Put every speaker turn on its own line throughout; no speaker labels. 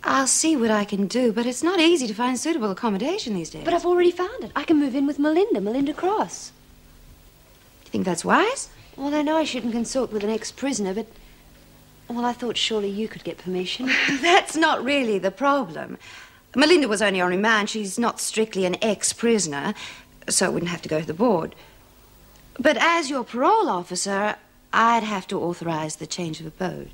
I'll see what I can do, but it's not easy to find suitable accommodation these days.
But I've already found it. I can move in with Melinda Cross.
You think that's wise?
Well, I know I shouldn't consort with an ex-prisoner, but... Well, I thought surely you could get permission.
That's not really the problem. Melinda was only on remand. She's not strictly an ex-prisoner, so it wouldn't have to go to the board. But as your parole officer, I'd have to authorize the change of abode.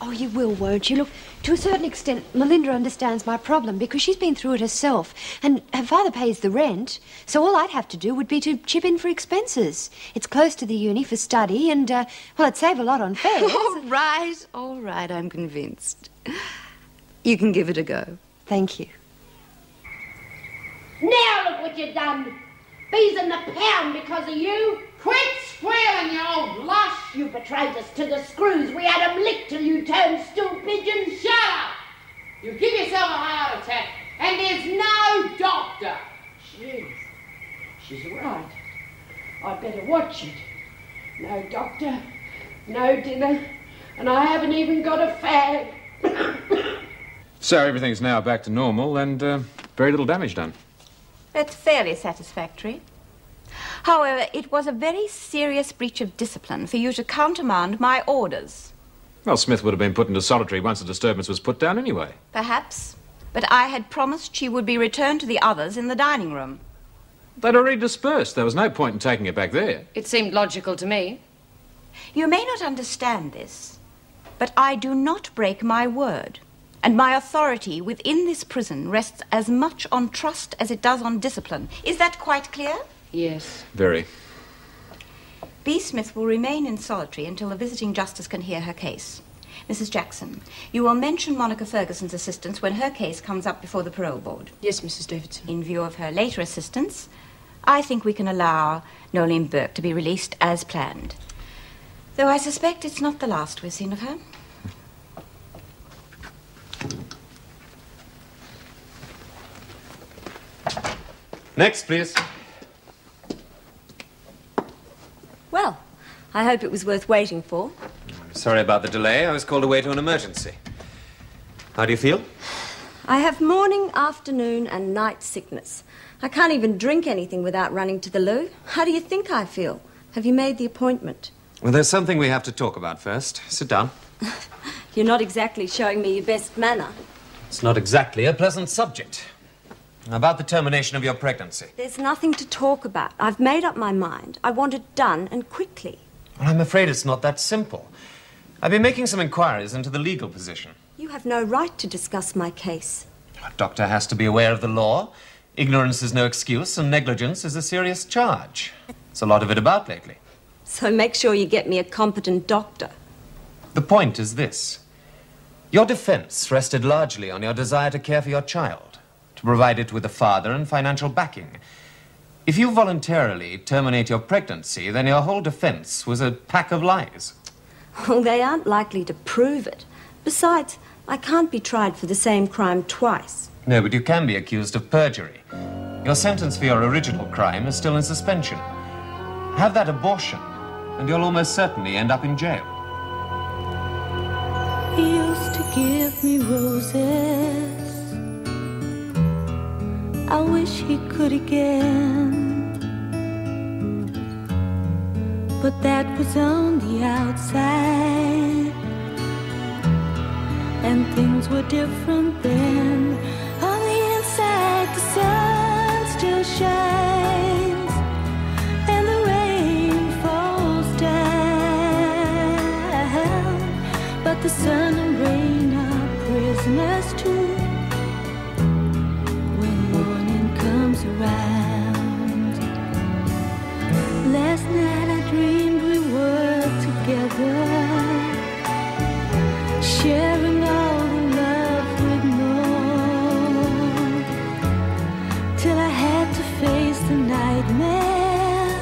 Oh, you will, won't you? Look, to a certain extent, Melinda understands my problem because she's been through it herself. And her father pays the rent, so all I'd have to do would be to chip in for expenses. It's close to the uni for study and, well, it'd save a lot on fares.
All right, I'm convinced. You can give it a go.
Thank you.
Now look what you've done. Bees in the pound because of you. Quit squealing, you old lush. You betrayed us to the screws. We had 'em licked till you turned stool pigeon.
Shut up! You give yourself a heart attack, and there's no doctor.
She's right. I'd better watch it. No doctor, no dinner, and I haven't even got a fag.
So everything's now back to normal and very little damage done.
That's fairly satisfactory. However, it was a very serious breach of discipline for you to countermand my orders.
Well, Smith would have been put into solitary once the disturbance was put down anyway.
Perhaps, but I had promised she would be returned to the others in the dining room.
They'd already dispersed. There was no point in taking it back there.
It seemed logical to me.
You may not understand this, but I do not break my word. And my authority within this prison rests as much on trust as it does on discipline. Is that quite clear?
Yes.
Very.
B. Smith will remain in solitary until the visiting justice can hear her case. Mrs. Jackson, you will mention Monica Ferguson's assistance when her case comes up before the parole board.
Yes, Mrs. Davidson.
In view of her later assistance, I think we can allow Nolene Burke to be released as planned. Though I suspect it's not the last we've seen of her.
Next, please.
Well, I hope it was worth waiting for.
Sorry about the delay. I was called away to an emergency. How do you feel?
I have morning, afternoon, and night sickness. I can't even drink anything without running to the loo. How do you think I feel? Have you made the appointment?
Well, there's something we have to talk about first. Sit down.
You're not exactly showing me your best manner.
It's not exactly a pleasant subject. About the termination of your pregnancy.
There's nothing to talk about. I've made up my mind. I want it done, and quickly.
Well, I'm afraid it's not that simple. I've been making some inquiries into the legal position.
You have no right to discuss my case.
A doctor has to be aware of the law. Ignorance is no excuse, and negligence is a serious charge. There's a lot of it about lately.
So make sure you get me a competent doctor.
The point is this. Your defense rested largely on your desire to care for your child, to provide it with a father and financial backing. If you voluntarily terminate your pregnancy, then your whole defense was a pack of lies.
Well, they aren't likely to prove it. Besides, I can't be tried for the same crime twice.
No, but you can be accused of perjury. Your sentence for your original crime is still in suspension. Have that abortion, and you'll almost certainly end up in jail.
He used to give me roses. I wish he could again. But that was on the outside, and things were different then. On the inside, the sun still shines, and the rain falls down. But the sun and rain are prisoners too. When morning comes around. Last night I dreamed we were together, sharing all the love we'd known, till I had to face the nightmare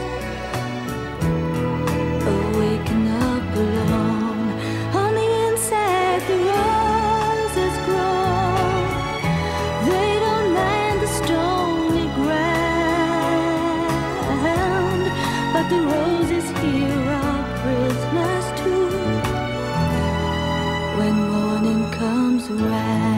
of waking up alone. On the inside the roses grow, they don't mind the stony ground, but the roses here are prisoners too. When morning comes around.